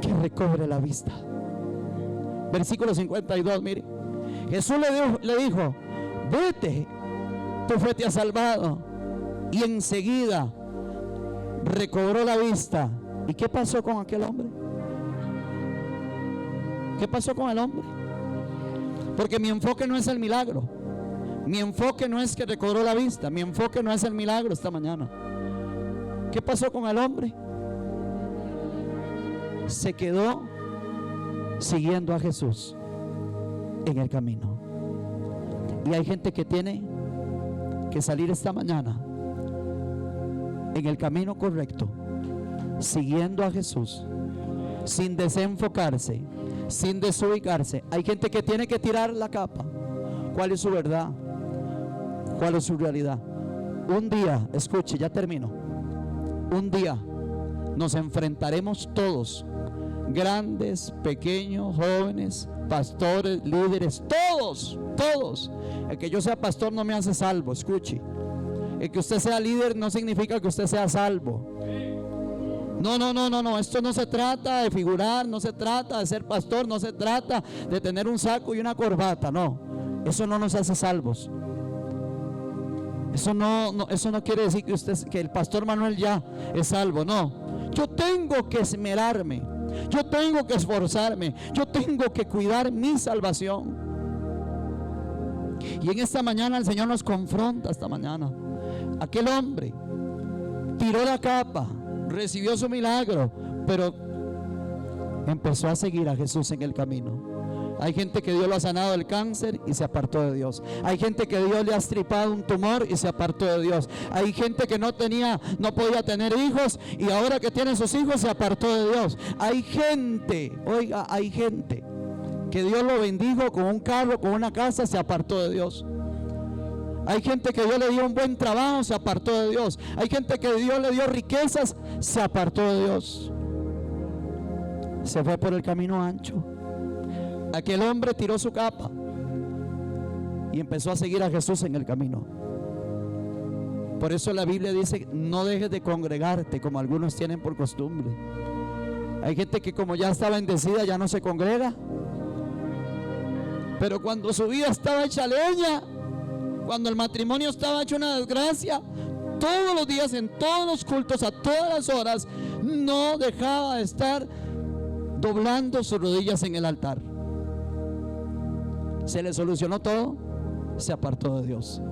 Que recobre la vista. Versículo 52, mire. Jesús le dijo: vete, tu fe te ha salvado. Y enseguida recobró la vista. ¿Y qué pasó con aquel hombre? ¿Qué pasó con el hombre? Porque mi enfoque no es el milagro. Mi enfoque no es que recobró la vista. Mi enfoque no es el milagro esta mañana. ¿Qué pasó con el hombre? Se quedó siguiendo a Jesús en el camino. Y hay gente que tiene que salir esta mañana en el camino correcto, siguiendo a Jesús, sin desenfocarse, sin desubicarse. Hay gente que tiene que tirar la capa. ¿Cuál es su verdad? ¿Cuál es su realidad? Un día, escuche, ya termino. Un día nos enfrentaremos todos, grandes, pequeños, jóvenes, pastores, líderes, todos. El que yo sea pastor no me hace salvo, escuche. El que usted sea líder no significa que usted sea salvo. No, esto no se trata de figurar, no se trata de ser pastor, no se trata de tener un saco y una corbata, no. Eso no nos hace salvos. Eso no quiere decir que el pastor Manuel ya es salvo, no. Yo tengo que esmerarme, yo tengo que esforzarme, yo tengo que cuidar mi salvación. Y en esta mañana el Señor nos confronta esta mañana. Aquel hombre tiró la capa, recibió su milagro, pero empezó a seguir a Jesús en el camino. Hay gente que Dios lo ha sanado del cáncer y se apartó de Dios. Hay gente que Dios le ha estripado un tumor y se apartó de Dios. Hay gente que no podía tener hijos y ahora que tiene sus hijos se apartó de Dios. Hay gente, oiga, hay gente que Dios lo bendijo con un carro, con una casa, se apartó de Dios. Hay gente que Dios le dio un buen trabajo, se apartó de Dios. Hay gente que Dios le dio riquezas, se apartó de Dios. Se fue por el camino ancho. Aquel hombre tiró su capa y empezó a seguir a Jesús en el camino. Por eso la Biblia dice: no dejes de congregarte como algunos tienen por costumbre. Hay gente que como ya está bendecida ya no se congrega, pero cuando su vida estaba hecha leña, cuando el matrimonio estaba hecho una desgracia, todos los días, en todos los cultos, a todas las horas, no dejaba de estar doblando sus rodillas en el altar. Se le solucionó todo, se apartó de Dios.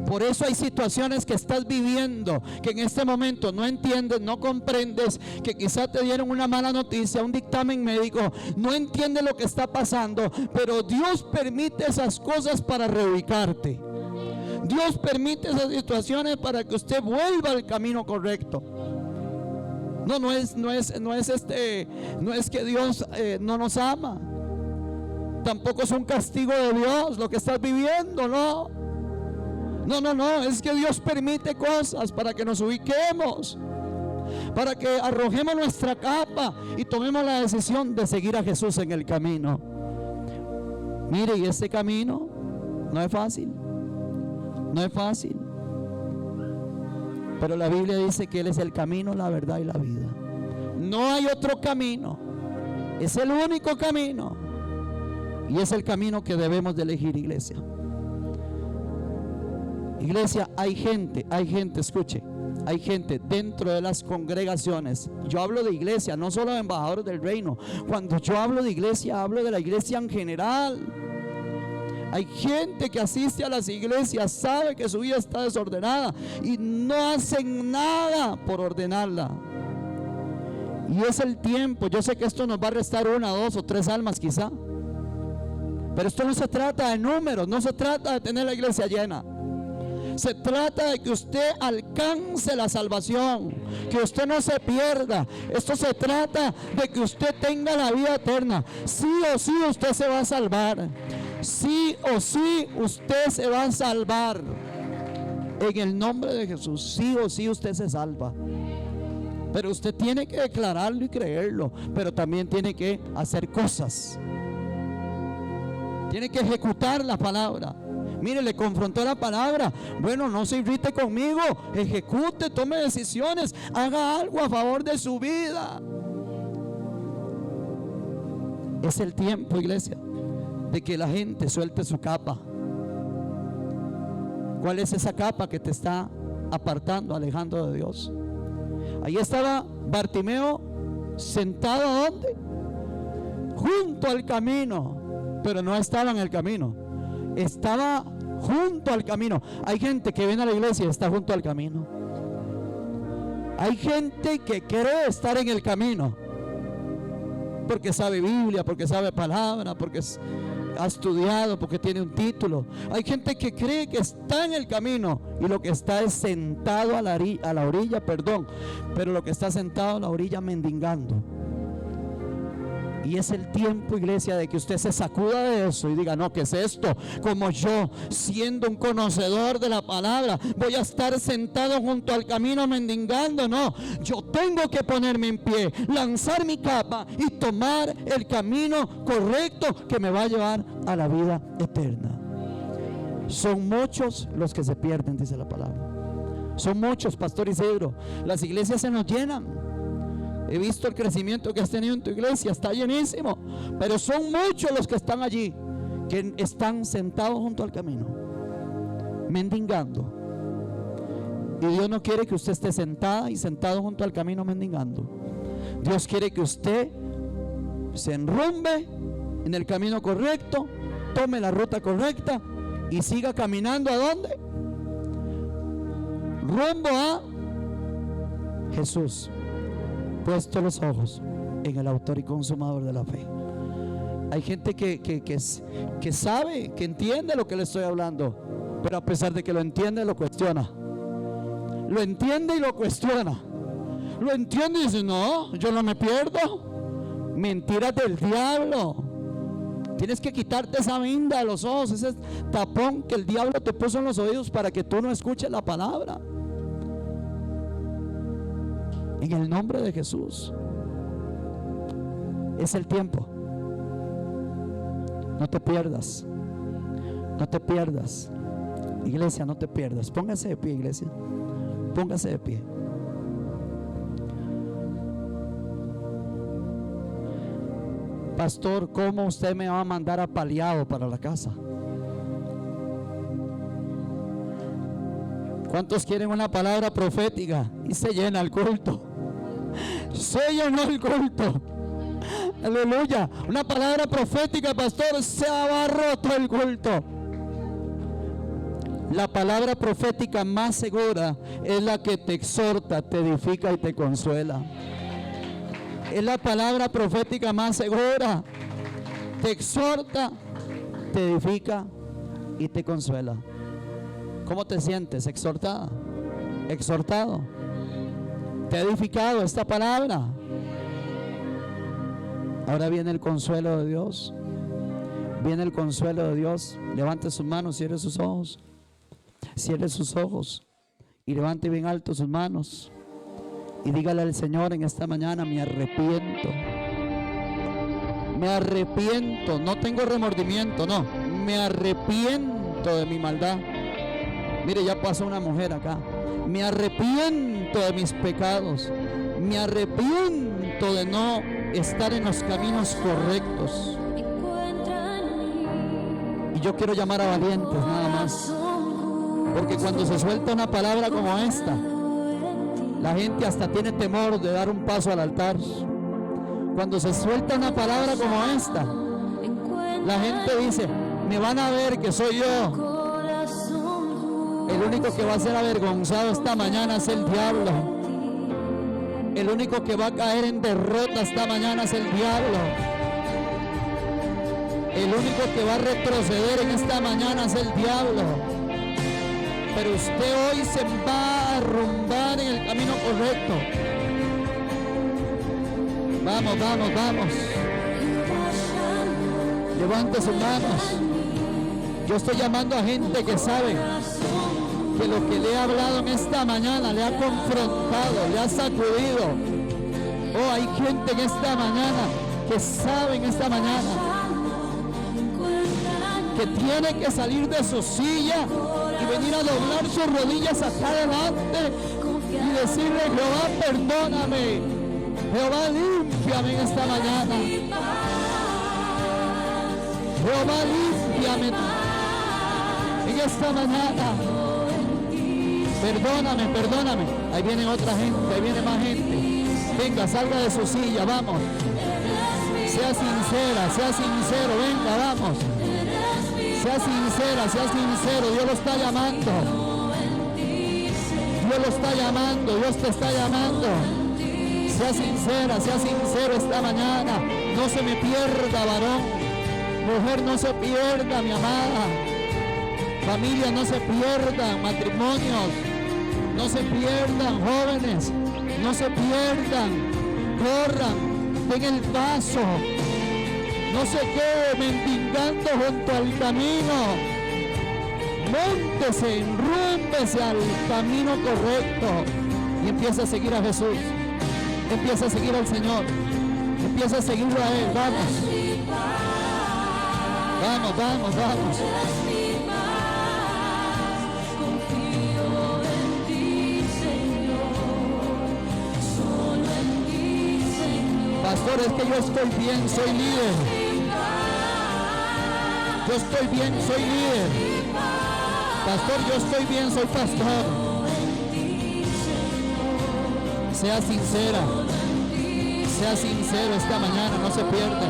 Por eso hay situaciones que estás viviendo, que en este momento no entiendes, no comprendes, que quizás te dieron una mala noticia, un dictamen médico, no entiendes lo que está pasando, pero Dios permite esas cosas para reubicarte. Dios permite esas situaciones para que usted vuelva al camino correcto. No es que Dios no nos ama. Tampoco es un castigo de Dios lo que estás viviendo, no. No, es que Dios permite cosas para que nos ubiquemos, para que arrojemos nuestra capa y tomemos la decisión de seguir a Jesús en el camino. Mire, y este camino no es fácil, no es fácil, pero la Biblia dice que Él es el camino, la verdad y la vida. No hay otro camino, es el único camino, y es el camino que debemos de elegir, iglesia. Iglesia, hay gente, escuche, hay gente dentro de las congregaciones. Yo hablo de iglesia, no solo de embajadores del reino. Cuando yo hablo de iglesia, hablo de la iglesia en general. Hay gente que asiste a las iglesias, sabe que su vida está desordenada y no hacen nada por ordenarla. Y es el tiempo. Yo sé que esto nos va a restar 1, 2 o 3 almas quizá, pero esto no se trata de números, no se trata de tener la iglesia llena. Se trata de que usted alcance la salvación, que usted no se pierda. Esto se trata de que usted tenga la vida eterna. Sí o sí usted se va a salvar. Sí o sí usted se va a salvar. En el nombre de Jesús, sí o sí usted se salva. Pero usted tiene que declararlo y creerlo, pero también tiene que hacer cosas. Tiene que ejecutar la palabra. Mire, le confrontó la palabra. Bueno, no se irrite conmigo, ejecute, tome decisiones, haga algo a favor de su vida. Es el tiempo, iglesia, de que la gente suelte su capa. ¿Cuál es esa capa que te está apartando, alejando de Dios? Ahí estaba Bartimeo sentado, ¿a dónde? Junto al camino, pero no estaba en el camino. Estaba junto al camino. Hay gente que viene a la iglesia y está junto al camino. Hay gente que cree estar en el camino porque sabe Biblia, porque sabe palabra, porque ha estudiado, porque tiene un título. Hay gente que cree que está en el camino y lo que está es sentado a la orilla, pero lo que está sentado a la orilla mendigando. Y es el tiempo, iglesia, de que usted se sacuda de eso y diga: no, ¿qué es esto? Como yo, siendo un conocedor de la palabra, voy a estar sentado junto al camino mendigando. No, yo tengo que ponerme en pie, lanzar mi capa y tomar el camino correcto que me va a llevar a la vida eterna. Son muchos los que se pierden, dice la palabra. Son muchos, Pastor Isidro. Las iglesias se nos llenan. He visto el crecimiento que has tenido en tu iglesia, está llenísimo. Pero son muchos los que están allí, que están sentados junto al camino, mendigando. Y Dios no quiere que usted esté sentada y sentado junto al camino mendigando. Dios quiere que usted se enrumbe en el camino correcto, tome la ruta correcta y siga caminando. ¿A dónde? Rumbo a Jesús, puesto los ojos en el autor y consumador de la fe. Hay gente que sabe, que entiende lo que le estoy hablando, pero a pesar de que lo entiende, lo cuestiona. Lo entiende y lo cuestiona. Lo entiende y dice: no, yo no me pierdo. Mentiras del diablo. Tienes que quitarte esa venda de los ojos, ese tapón que el diablo te puso en los oídos para que tú no escuches la palabra. En el nombre de Jesús. Es el tiempo. No te pierdas. No te pierdas. Iglesia, no te pierdas. Póngase de pie, iglesia. Póngase de pie. Pastor, ¿cómo usted me va a mandar apaleado para la casa? ¿Cuántos quieren una palabra profética? Y se llena el culto. Se llenó el culto. Aleluya. Una palabra profética, pastor, se abarrotó el culto. La palabra profética más segura es la que te exhorta, te edifica y te consuela. Es la palabra profética más segura. Te exhorta, te edifica y te consuela. ¿Cómo te sientes? ¿Exhortada? ¿Exhortado? ¿Te ha edificado esta palabra? Ahora viene el consuelo de Dios. Viene el consuelo de Dios. Levante sus manos, cierre sus ojos. Cierre sus ojos y levante bien alto sus manos. Y dígale al Señor en esta mañana: me arrepiento. Me arrepiento. No tengo remordimiento, no. Me arrepiento de mi maldad. Mire, ya pasó una mujer acá. Me arrepiento de mis pecados. Me arrepiento de no estar en los caminos correctos. Y yo quiero llamar a valientes nada más. Porque cuando se suelta una palabra como esta, la gente hasta tiene temor de dar un paso al altar. Cuando se suelta una palabra como esta, la gente dice: me van a ver que soy yo. El único que va a ser avergonzado esta mañana es el diablo. El único que va a caer en derrota esta mañana es el diablo. El único que va a retroceder en esta mañana es el diablo. Pero usted hoy se va a arrumbar en el camino correcto. Vamos, vamos, vamos. Levante sus manos. Yo estoy llamando a gente que sabe que lo que le he hablado en esta mañana le ha confrontado, le ha sacudido. Oh, hay gente en esta mañana que sabe en esta mañana que tiene que salir de su silla y venir a doblar sus rodillas acá adelante y decirle: Jehová, perdóname. Jehová, límpiame en esta mañana. Jehová, límpiame en esta mañana. Perdóname, perdóname. Ahí viene otra gente, ahí viene más gente. Venga, salga de su silla, vamos. Sea sincera, sea sincero, venga, vamos. Sea sincera, sea sincero. Dios lo está llamando. Dios lo está llamando, Dios te está llamando. Sea sincera, sea sincero esta mañana. No se me pierda, varón. Mujer, no se pierda, mi amada. Familia, no se pierdan. Matrimonios, no se pierdan. Jóvenes, no se pierdan. Corran, den el paso. No se quede mendigando junto al camino. Móntese, enrúmbese al camino correcto y empieza a seguir a Jesús. Empieza a seguir al Señor. Empieza a seguirlo a Él. Vamos. Vamos, vamos, vamos. Confío en ti. pastor, es que yo estoy bien, soy líder. Yo estoy bien, soy líder. Pastor, yo estoy bien, soy pastor. Sea sincera, sea sincero esta mañana, no se pierda,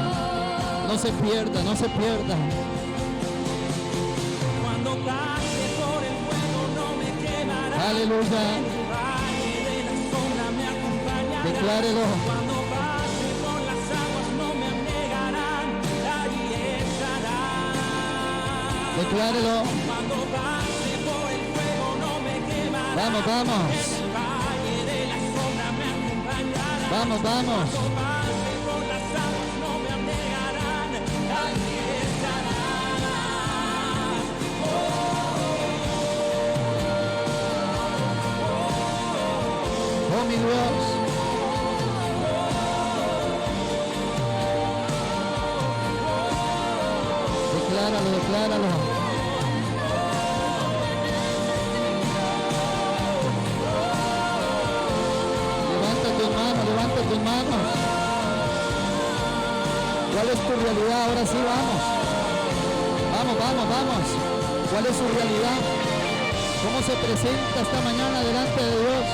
no se pierda, no se pierda. Cuando pase por el fuego no me quemará. Aleluya. De la sombra me acompañará. Declárelo. Cuando pase por las aguas no me anegarán. Allí estará. Declárelo. Cuando pase por el fuego no me quemará. Vamos, vamos. Vamos, vamos. Cuando pase por las aguas no me anegarán. Allí estará. Oh, mi Dios. Decláralo, decláralo. Levanta tus manos. ¿Cuál es tu realidad? Ahora sí, vamos. Vamos, vamos, vamos. ¿Cuál es su realidad? ¿Cómo se presenta esta mañana delante de Dios?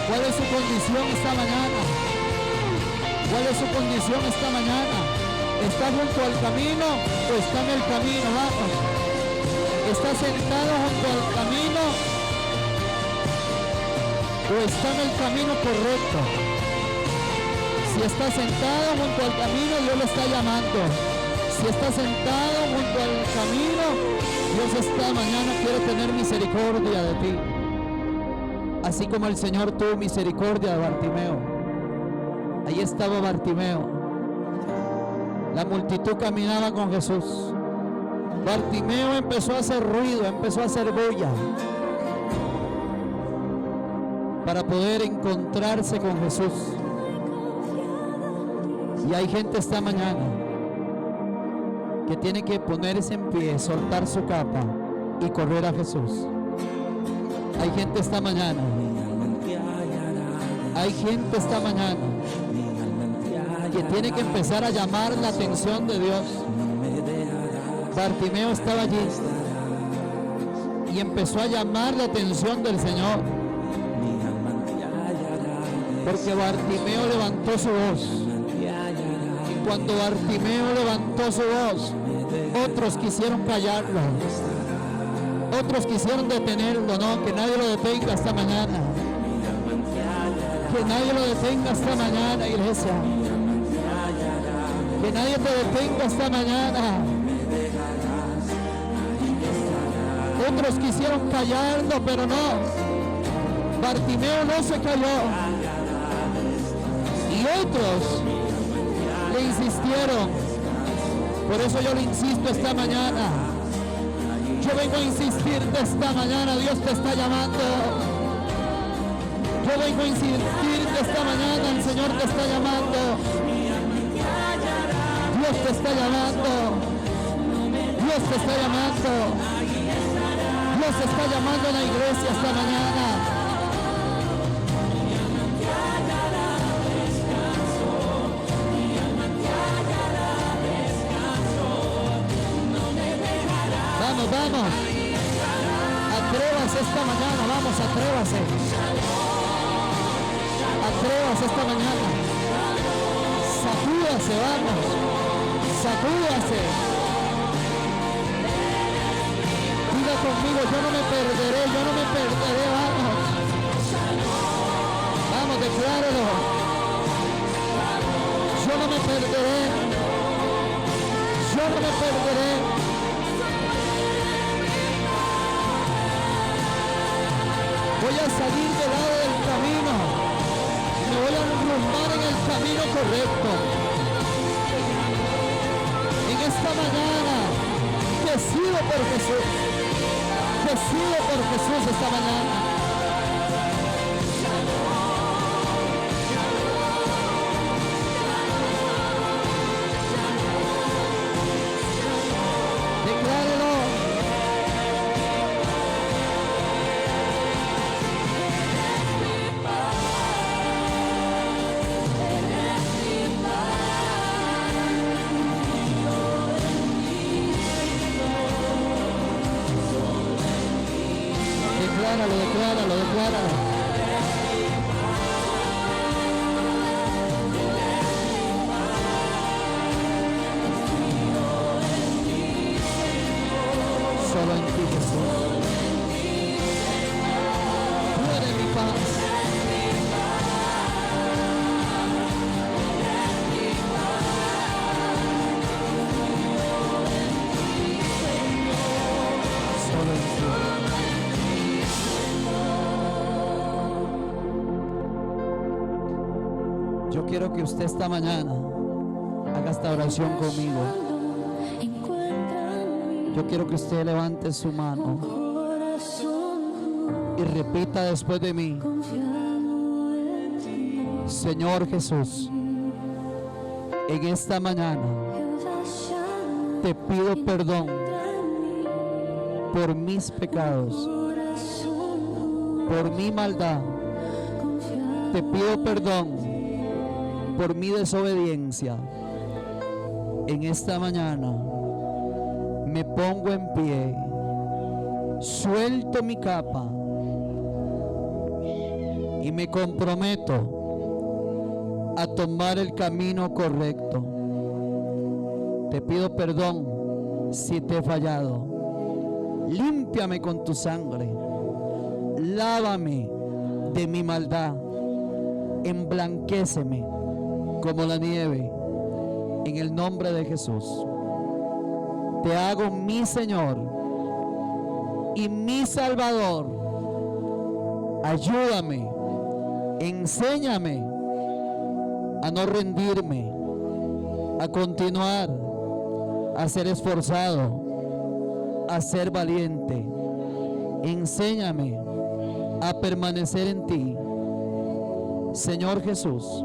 ¿Cuál es su condición esta mañana? ¿Cuál es su condición esta mañana? ¿Está junto al camino o está en el camino? Vamos. ¿Está sentado junto al camino o está en el camino correcto? Si está sentado junto al camino, Dios le está llamando. Si está sentado junto al camino, Dios esta mañana quiere tener misericordia de ti. Así como el Señor tuvo misericordia de Bartimeo. Ahí estaba Bartimeo. La multitud caminaba con Jesús. Bartimeo empezó a hacer ruido, empezó a hacer bulla para poder encontrarse con Jesús. Y hay gente esta mañana que tiene que ponerse en pie, soltar su capa y correr a Jesús. Hay gente esta mañana. Hay gente esta mañana que tiene que empezar a llamar la atención de Dios. Bartimeo estaba allí y empezó a llamar la atención del Señor, porque Bartimeo levantó su voz. Y cuando Bartimeo levantó su voz, otros quisieron callarlo, otros quisieron detenerlo. No, que nadie lo detenga esta mañana. Que nadie lo detenga esta mañana, iglesia. Que nadie te detenga esta mañana. Otros quisieron callarlo, pero no. Bartimeo no se calló. Y otros le insistieron. Por eso yo le insisto esta mañana. Yo vengo a insistirte esta mañana. Dios te está llamando. Yo vengo a insistirte esta mañana. El Señor te está llamando. Dios te está llamando. Dios te está llamando. Dios te está llamando a la iglesia esta mañana. Vamos, vamos. Atrévase esta mañana, vamos, atrévase. Atrévase esta mañana. Sacúdase, vamos. Sacúdase. Diga conmigo, yo no me perderé, vamos. Vamos, declárelo. Yo no me perderé. Yo no me perderé. Voy a salir del lado del camino y me voy a enrumbar en el camino correcto. En esta mañana decido por Jesús. Decido por Jesús esta mañana. decláralo, decláralo, decláralo. Solo en ti, Jesús. Tú eres mi paz. Solo en ti. Yo quiero que usted esta mañana haga esta oración conmigo. Yo quiero que usted levante su mano y repita después de mí: Señor Jesús, en esta mañana te pido perdón por mis pecados, por mi maldad. Te pido perdón por mi desobediencia. En esta mañana me pongo en pie, suelto mi capa y me comprometo a tomar el camino correcto. Te pido perdón si te he fallado. Límpiame con tu sangre, lávame de mi maldad, emblanquéceme como la nieve, en el nombre de Jesús. Te hago mi Señor y mi Salvador. Ayúdame, enséñame a no rendirme, a continuar, a ser esforzado, a ser valiente. Enséñame a permanecer en ti. Señor Jesús,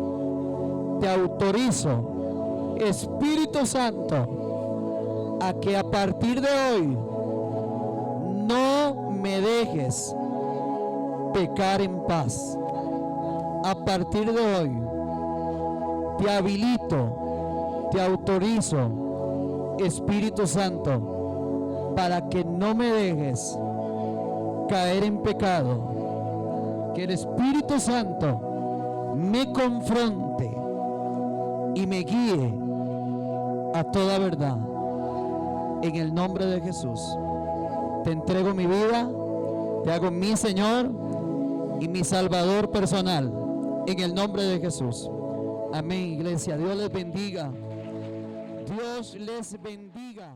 te autorizo, Espíritu Santo, a que a partir de hoy no me dejes pecar en paz. A partir de hoy te habilito, te autorizo, Espíritu Santo, para que no me dejes caer en pecado. Que el Espíritu Santo me confronte y me guíe a toda verdad. En el nombre de Jesús, te entrego mi vida, te hago mi Señor y mi Salvador personal. En el nombre de Jesús. Amén, iglesia. Dios les bendiga. Dios les bendiga.